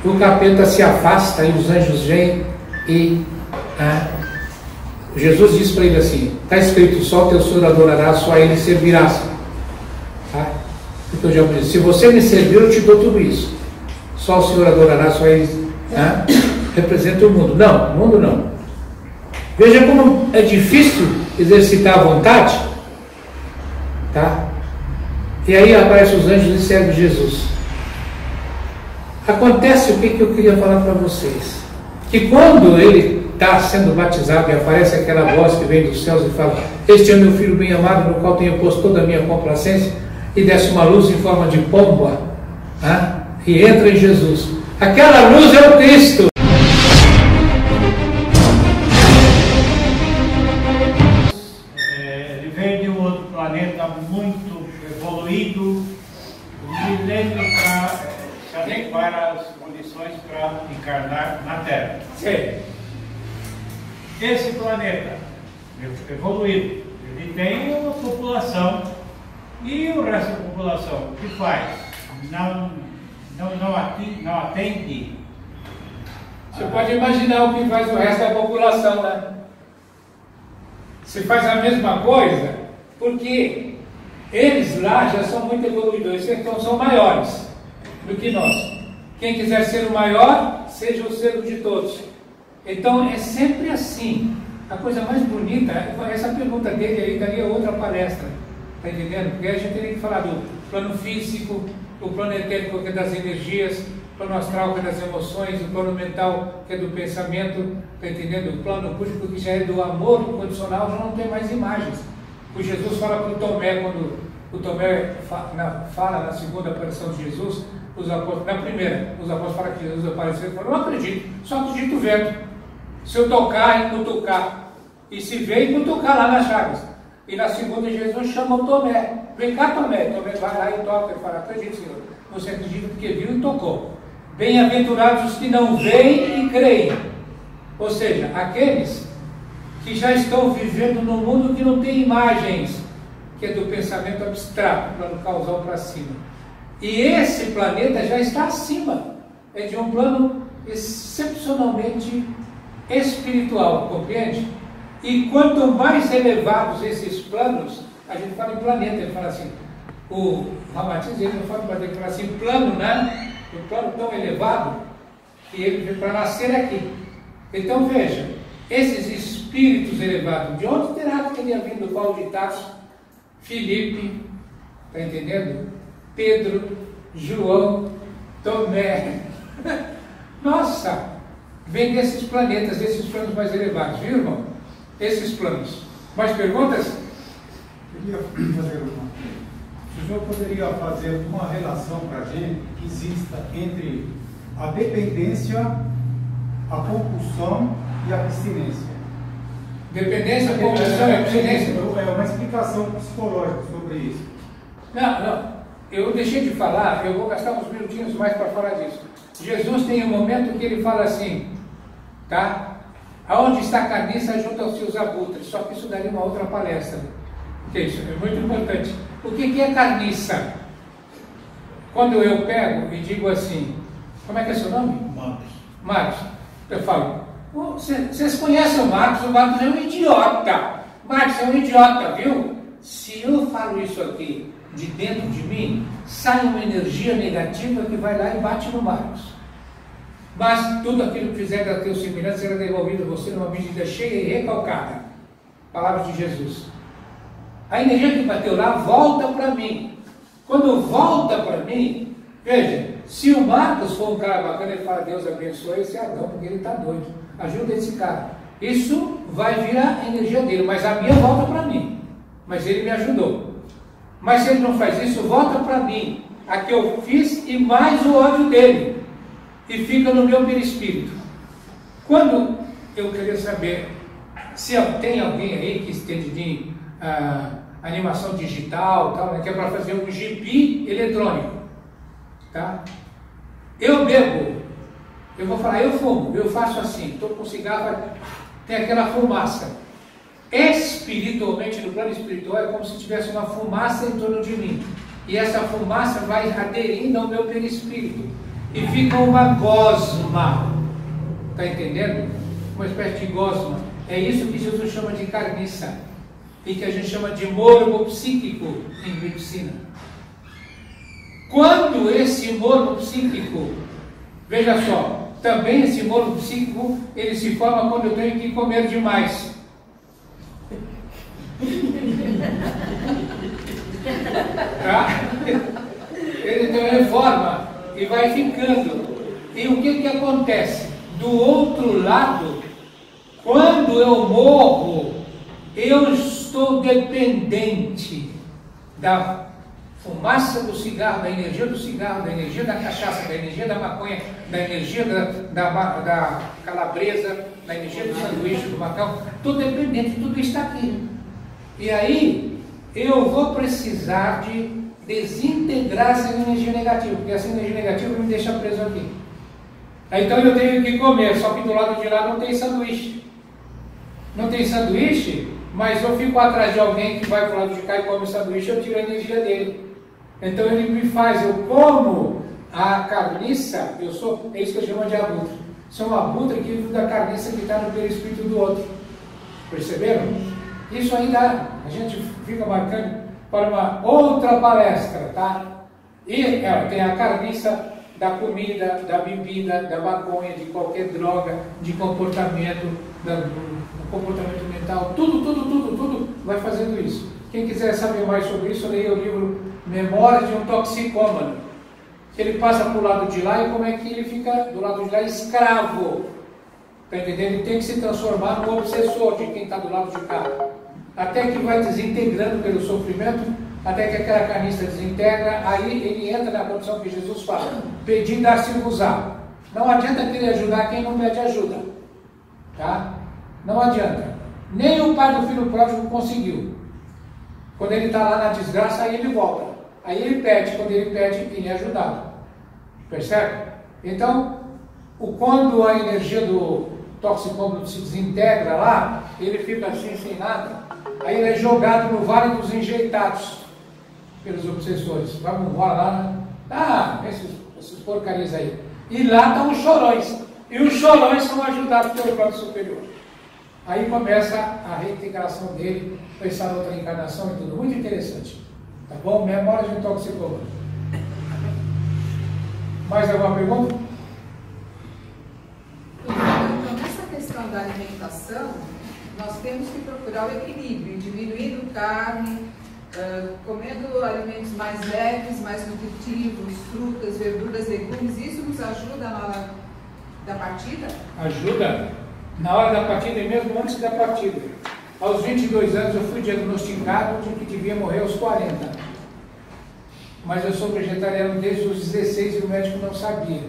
o capeta se afasta e os anjos vêm e Jesus diz para ele assim, está escrito, só o teu Senhor adorarás, só a ele servirás. Então já disse, se você me servir, eu te dou tudo isso. Só o Senhor adorará, só a ele representa o mundo. Não, o mundo não. Veja como é difícil exercitar a vontade, Tá? E aí aparecem os anjos e servem Jesus. Acontece o que eu queria falar para vocês. Que quando ele está sendo batizado e aparece aquela voz que vem dos céus e fala: este é meu filho bem amado, no qual tenho posto toda a minha complacência, e desce uma luz em forma de pomba, e entra em Jesus. Aquela luz é o Cristo. Ele veio de um outro planeta muito evoluído, um milênio para se adequar às condições para encarnar na Terra. Sim. Esse planeta evoluído, ele tem uma população, e o resto da população, o que faz? Não atende. Você pode imaginar o que faz o resto da população, né? Se faz a mesma coisa, porque eles lá já são muito evoluídos, então são maiores do que nós. Quem quiser ser o maior, seja o servo de todos. Então é sempre assim. A coisa mais bonita, essa pergunta dele aí daria outra palestra, tá entendendo? Porque a gente teria que falar do plano físico, o plano etérico, que é das energias, o plano astral, que é das emoções, o plano mental, que é do pensamento, tá entendendo? O plano público, que já é do amor incondicional, já não tem mais imagens. O Jesus fala para o Tomé, quando o Tomé fala na segunda aparição de Jesus, os apóstolos, na primeira, os apóstolos falam que Jesus apareceu e falam: não acredito, só acredito vendo. Se eu tocar e cutucar, e se ver e cutucar lá nas chaves. E na segunda, Jesus chama o Tomé: vem cá, Tomé. Tomé vai lá e toca. Ele fala: acredito, Senhor. Você acredita porque viu e tocou. Bem-aventurados os que não veem e creem. Ou seja, aqueles que já estão vivendo num mundo que não tem imagens, que é do pensamento abstrato, plano causal para cima. E esse planeta já está acima. É de um plano excepcionalmente espiritual, compreende? E quanto mais elevados esses planos, a gente fala em planeta, ele fala assim, o Ramatiz, ele não fala em planeta, ele fala assim, plano, né? Um plano tão elevado, que ele veio para nascer aqui. Então veja, esses espíritos elevados, de onde terá que teria vindo Paulo de Tarso, Filipe, está entendendo? Pedro, João, Tomé, nossa, vem desses planetas, desses planos mais elevados, viu, irmão? Esses planos. Mais perguntas? Queria fazer uma. O senhor poderia fazer uma relação para a gente que exista entre a dependência, a compulsão e a abstinência? Dependência, compulsão e abstinência? É uma explicação psicológica sobre isso. Não. Eu deixei de falar, eu vou gastar uns minutinhos mais para falar disso. Jesus tem um momento que ele fala assim, tá? Aonde está a carniça, juntam-se os abutres. Só que isso daria uma outra palestra. Porque isso é muito importante. O que é carniça? Quando eu pego e digo assim, como é que é seu nome? Marcos. Eu falo, vocês conhecem o Marcos? O Marcos é um idiota. Marcos é um idiota, viu? Se eu falo isso aqui de dentro de mim, sai uma energia negativa que vai lá e bate no Marcos. Mas tudo aquilo que fizer da teu semelhança será devolvido a você numa medida cheia e recalcada. Palavra de Jesus. A energia que bateu lá volta para mim. Quando volta para mim, veja, se o Marcos for um cara bacana, ele fala: Deus abençoe esse Adão, porque ele está doido. Ajuda esse cara. Isso vai virar a energia dele, mas a minha volta para mim. Mas ele me ajudou. Mas se ele não faz isso, volta para mim. A que eu fiz e mais o ódio dele. E fica no meu perispírito. Quando eu queria saber se tem alguém aí que entende de animação digital, tal, né, que é para fazer um GP eletrônico, tá? Eu bebo, eu vou falar, eu fumo, eu faço assim, estou com cigarro, tem aquela fumaça. Espiritualmente, no plano espiritual, é como se tivesse uma fumaça em torno de mim. E essa fumaça vai aderindo ao meu perispírito. E fica uma gosma. Está entendendo? Uma espécie de gosma. É isso que Jesus chama de carniça. E que a gente chama de morbo psíquico em medicina. Quando esse morbo psíquico, veja só, também esse morbo psíquico, ele se forma quando eu tenho que comer demais. Tá? Ele reforma e vai ficando. E o que acontece? Do outro lado, quando eu morro, eu estou dependente da fumaça do cigarro, da energia da cachaça, da energia da maconha, da energia da calabresa, da energia do sanduíche, do macão. Estou dependente, tudo está aqui. E aí, eu vou precisar de desintegrar essa energia negativa, porque essa energia negativa me deixa preso aqui. Então eu tenho que comer, só que do lado de lá não tem sanduíche. Não tem sanduíche, mas eu fico atrás de alguém que vai para o lado de cá e come o sanduíche, eu tiro a energia dele. Então ele me faz, eu como a carniça, é isso que eu chamo de abutre. Sou um abutre que vive da carniça que está no perispírito do outro. Perceberam? Isso aí dá, a gente fica marcando para uma outra palestra, tá? E tem a carniça da comida, da bebida, da maconha, de qualquer droga, de comportamento, do comportamento mental, tudo vai fazendo isso. Quem quiser saber mais sobre isso, leia o livro Memórias de um Toxicômano, que ele passa para o lado de lá e como é que ele fica do lado de lá escravo. Está entendendo? Ele tem que se transformar no obsessor de quem está do lado de cá. Até que vai desintegrando pelo sofrimento, até que aquela carniça desintegra, aí ele entra na condição que Jesus fala: pedir, dar-se-vos-á. Não adianta querer ajudar quem não pede ajuda. Tá? Não adianta. Nem o pai do filho pródigo conseguiu. Quando ele está lá na desgraça, aí ele volta. Aí ele pede, quando ele pede, ele é ajudado. Percebe? Então, quando a energia do toxicômano se desintegra lá, ele fica assim, sem nada. Aí ele é jogado no vale dos enjeitados pelos obsessores. Vamos embora lá, esses porcarias aí. E lá estão os chorões. E os chorões são ajudados pelo plano superior. Aí começa a reintegração dele, pensar outra encarnação e tudo. Muito interessante. Tá bom? Memória de um toxicômano. Mais alguma pergunta? Então, nessa questão da alimentação, nós temos que procurar o equilíbrio, diminuindo carne, comendo alimentos mais leves, mais nutritivos, frutas, verduras, legumes. Isso nos ajuda na hora da partida? Ajuda na hora da partida e mesmo antes da partida. Aos 22 anos eu fui diagnosticado de que devia morrer aos 40. Mas eu sou vegetariano desde os 16 e o médico não sabia.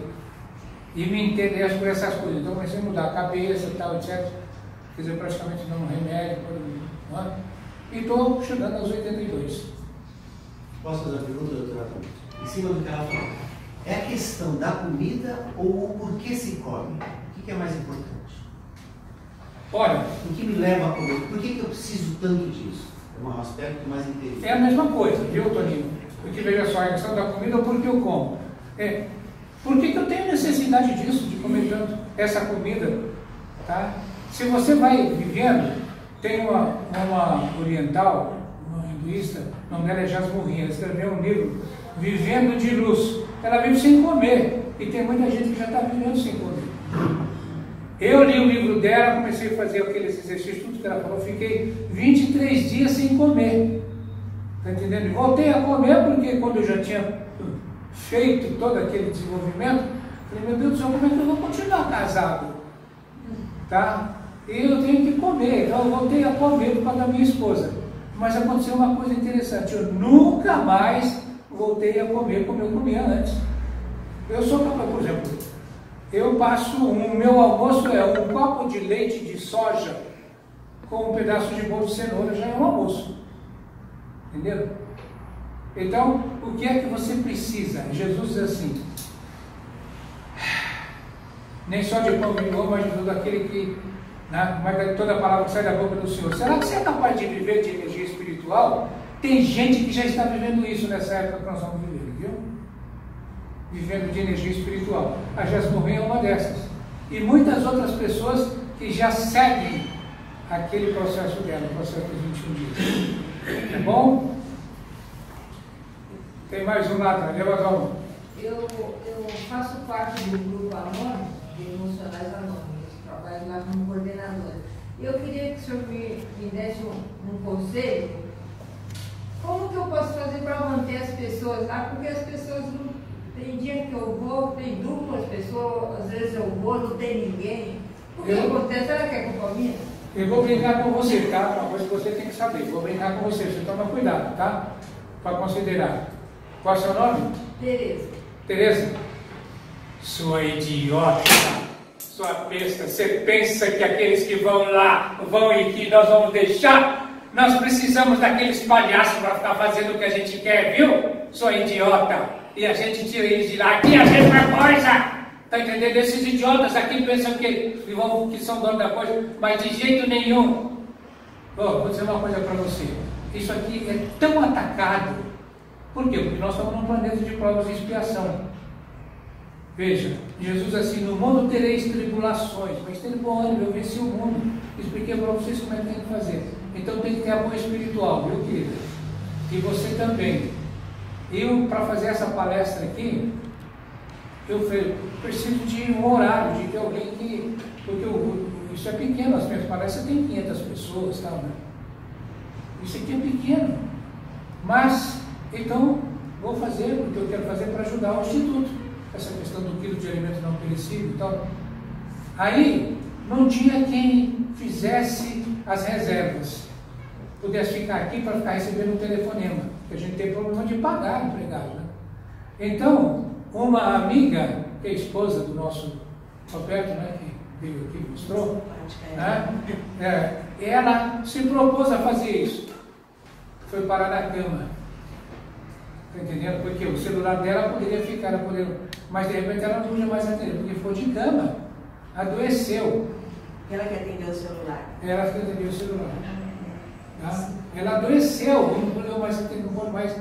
E me interessa por essas coisas. Então comecei a mudar a cabeça e tal, etc. Quer dizer, praticamente dando um remédio. E estou chegando aos 82. Posso fazer uma pergunta, doutora? Em cima do que ela falou. É a questão da comida ou o porquê se come? O que é mais importante? Olha, o que me leva a comer? Por que eu preciso tanto disso? É um aspecto mais interior. É a mesma coisa, viu, Toninho? Porque veja só, a questão da comida, por que eu como? Por que eu tenho necessidade disso, de comer tanto essa comida? Tá? Se você vai vivendo, tem uma oriental, uma hinduísta, o nome dela é Jasmurri, ela escreveu um livro, Vivendo de Luz. Ela vive sem comer, e tem muita gente que já está vivendo sem comer. Eu li o livro dela, comecei a fazer aqueles exercícios, tudo que ela falou, fiquei 23 dias sem comer. Está entendendo? E voltei a comer porque quando eu já tinha feito todo aquele desenvolvimento, falei, meu Deus do céu, como é que eu vou continuar casado? Tá? E eu tenho que comer, então eu voltei a comer por causa da minha esposa. Mas aconteceu uma coisa interessante, eu nunca mais voltei a comer como eu comia antes. Eu sou capaz, por exemplo, eu passo, o meu almoço é um copo de leite de soja com um pedaço de bolo de cenoura, já é um almoço. Entendeu? Então, o que é que você precisa? Jesus diz assim, nem só de pão vivo, mas de todo aquele que, mas toda a palavra que sai da boca do Senhor. Será que você é capaz de viver de energia espiritual? Tem gente que já está vivendo isso nessa época que nós estamos vivendo, viu? Vivendo de energia espiritual. A Jasmurri é uma dessas. E muitas outras pessoas que já seguem aquele processo dela, o processo dos 21 dias. Tá bom? Tem mais um lá, leva a mão. Eu faço parte do grupo anônimo, de emocionais anônimos, trabalho lá como coordenadora. Eu queria que o senhor me desse um conselho Como que eu posso fazer para manter as pessoas lá? Porque as pessoas não... Tem dia que eu vou, tem duplas pessoas, às vezes eu vou, não tem ninguém. O que acontece? Será que é culpa minha? Eu vou brincar com você, tá? Uma coisa que você tem que saber. Vou brincar com você, você toma cuidado, tá? Para considerar. Qual é o seu nome? Tereza. Tereza? Sua idiota, sua besta, você pensa que aqueles que vão lá vão e que nós vamos deixar? Nós precisamos daqueles palhaços para ficar fazendo o que a gente quer, viu? Sua idiota. E a gente tira eles de lá, aqui a mesma coisa. Tá entendendo? Esses idiotas aqui pensam que são donos da coisa, mas de jeito nenhum. Vou dizer uma coisa para você. Isso aqui é tão atacado. Por quê? Porque nós estamos num planeta de provas e expiação. Veja, Jesus assim, no mundo tereis tribulações, mas tem bom ânimo, eu venci o mundo. Expliquei para vocês como é que tem que fazer. Então tem que ter apoio espiritual, viu, querida? E você também. Eu, para fazer essa palestra aqui, eu preciso de um horário, de ter alguém que... Porque isso é pequeno, as minhas palestras tem 500 pessoas, tá, né? Isso aqui é pequeno. Mas, então, vou fazer o que eu quero fazer para ajudar o Instituto. Essa questão do quilo de alimento não perecível e tal. Aí, não tinha quem fizesse as reservas. Pudesse ficar aqui para ficar recebendo um telefonema. Porque a gente tem problema de pagar empregado, né? Então, uma amiga, que é a esposa do nosso Roberto, né, que veio aqui e mostrou, né, ela se propôs a fazer isso. Foi parar na cama. Está entendendo? Porque o celular dela poderia ficar, mas de repente ela não podia mais atender, porque ficou de cama, adoeceu. Ela que atendeu o celular. Ela que atendeu o celular. Tá? Ela adoeceu, não podia mais atender, não pode mais.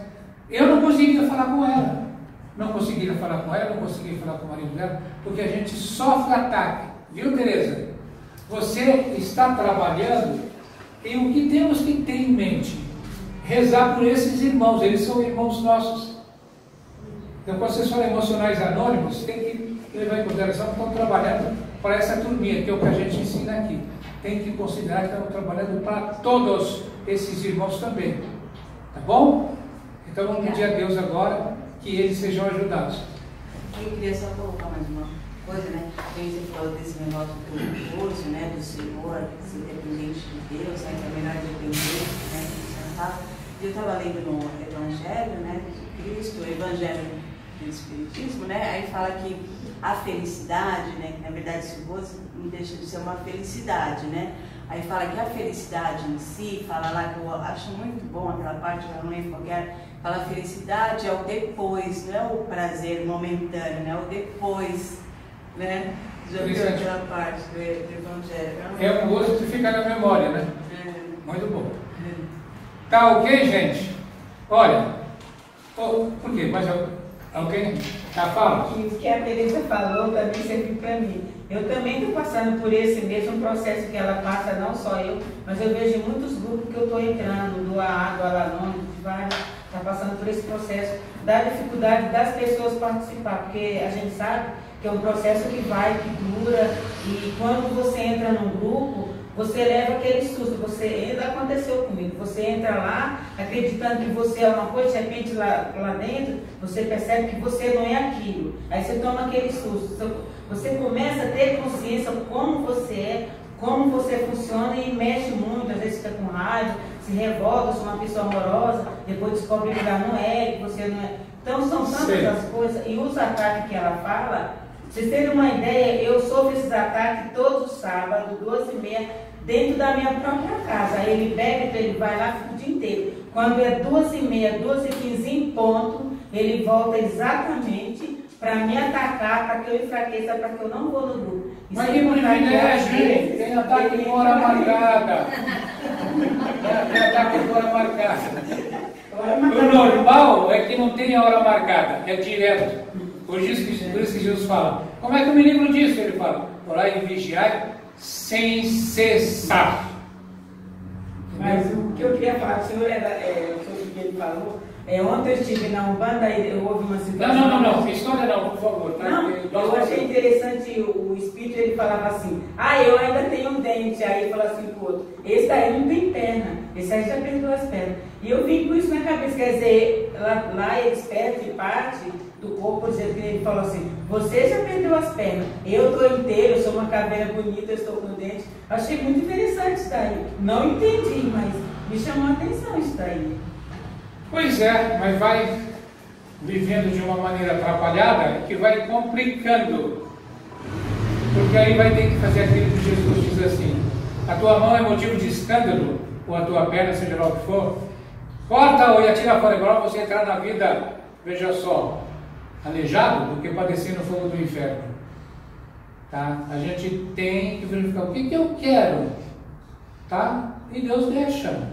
Eu não conseguia falar com ela. Não conseguia falar com ela, não conseguia falar com o marido dela, porque a gente sofre ataque. Viu, Tereza? Você está trabalhando e o que temos que ter em mente? Rezar por esses irmãos, eles são irmãos nossos. Então, quando vocês falam emocionais anônimos, tem que levar em consideração que estão trabalhando para essa turminha, que é o que a gente ensina aqui. Tem que considerar que estão trabalhando para todos esses irmãos também. Tá bom? Então, vamos pedir a Deus agora que eles sejam ajudados. Eu queria só colocar mais uma coisa, né? Você falou desse negócio do curso, né? Do Senhor, ser dependente de Deus, né? Que é melhor depender, né? Eu estava lendo no Evangelho, né? De Cristo, o Evangelho do Espiritismo, né? Aí fala que a felicidade, né? Que na verdade esse gozo não deixa de ser uma felicidade, né? Aí fala que a felicidade em si, fala lá que eu acho muito bom aquela parte, eu não lembro qual que era, fala a felicidade é o depois, não é o prazer momentâneo, né? É o depois, né? Já viu aquela parte do Evangelho? É um gosto que fica na memória, né? Muito bom. Tá ok, gente? Olha, por quê? Mas alguém? Tá, fala? O que a Tereza falou também serve para mim. Eu também estou passando por esse mesmo processo que ela passa, não só eu, mas eu vejo em muitos grupos que eu estou entrando, do AA, do Alanon, de vários, está passando por esse processo da dificuldade das pessoas participar, porque a gente sabe que é um processo que vai, que dura, e quando você entra num grupo, você leva aquele susto, ainda aconteceu comigo, você entra lá acreditando que você é uma coisa, de repente lá dentro você percebe que você não é aquilo, aí você toma aquele susto, você começa a ter consciência como você é, como você funciona e mexe muito, às vezes fica com raiva, se revolta, se é uma pessoa amorosa, depois descobre que ela não é, que você não é. Então são tantas as coisas, e os ataques que ela fala, vocês terem uma ideia, eu sofro esses ataques todos os sábados, 12h30, dentro da minha própria casa. Aí ele bebe, então ele vai lá, fica o dia inteiro. Quando é 12h30, 12h15 em ponto, ele volta exatamente para me atacar, para que eu enfraqueça, para que eu não vou no grupo. Mas que privilégio, tem ataque de hora marcada. Tem ataque de hora marcada. O normal é que não tem a hora marcada, é direto. Por isso que Jesus fala. Como é que eu me livro disso? Ele fala, orai e vigiai sem cessar. Mas o que eu queria falar para o senhor sobre o que ele falou. Ontem eu estive na Umbanda e eu ouvi uma situação... Não, história não, por favor. Tá? Não, eu achei interessante o espírito, ele falava assim, eu ainda tenho um dente, aí ele falou assim pro outro, esse daí não tem perna, esse aí já perdeu as pernas. E eu vim com isso na cabeça, quer dizer, lá eles perdem parte do corpo, por exemplo, que ele falou assim, você já perdeu as pernas, eu estou inteiro, eu sou uma caveira bonita, eu estou com dente. Achei muito interessante isso daí. Não entendi, mas me chamou a atenção isso daí. Pois é, mas vai vivendo de uma maneira atrapalhada que vai complicando. Porque aí vai ter que fazer aquilo que Jesus diz assim, a tua mão é motivo de escândalo, ou a tua perna, seja lá o que for, corta ou atira fora, igual você entrar na vida, veja só, aleijado do que padecer no fogo do inferno. Tá? A gente tem que verificar o que eu quero, tá? E Deus deixa.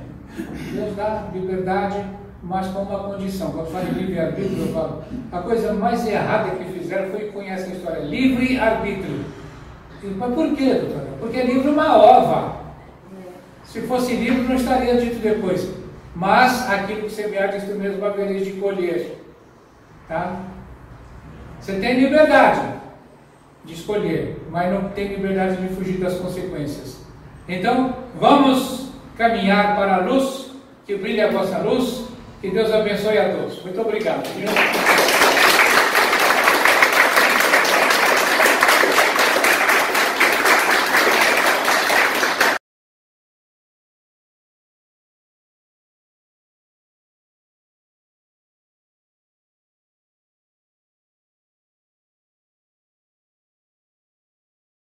Deus dá liberdade, mas com uma condição. Quando fala em livre-arbítrio, eu falo, a coisa mais errada que fizeram foi, conhece a história, livre-arbítrio. Mas por quê, doutora? Porque livre é uma ova. Se fosse livre, não estaria dito depois. Mas aquilo que semear, diz tu mesmo, havereis de colher. Tá? Você tem liberdade de escolher, mas não tem liberdade de fugir das consequências. Então, vamos caminhar para a luz, que brilhe a vossa luz, que Deus abençoe a todos. Muito obrigado.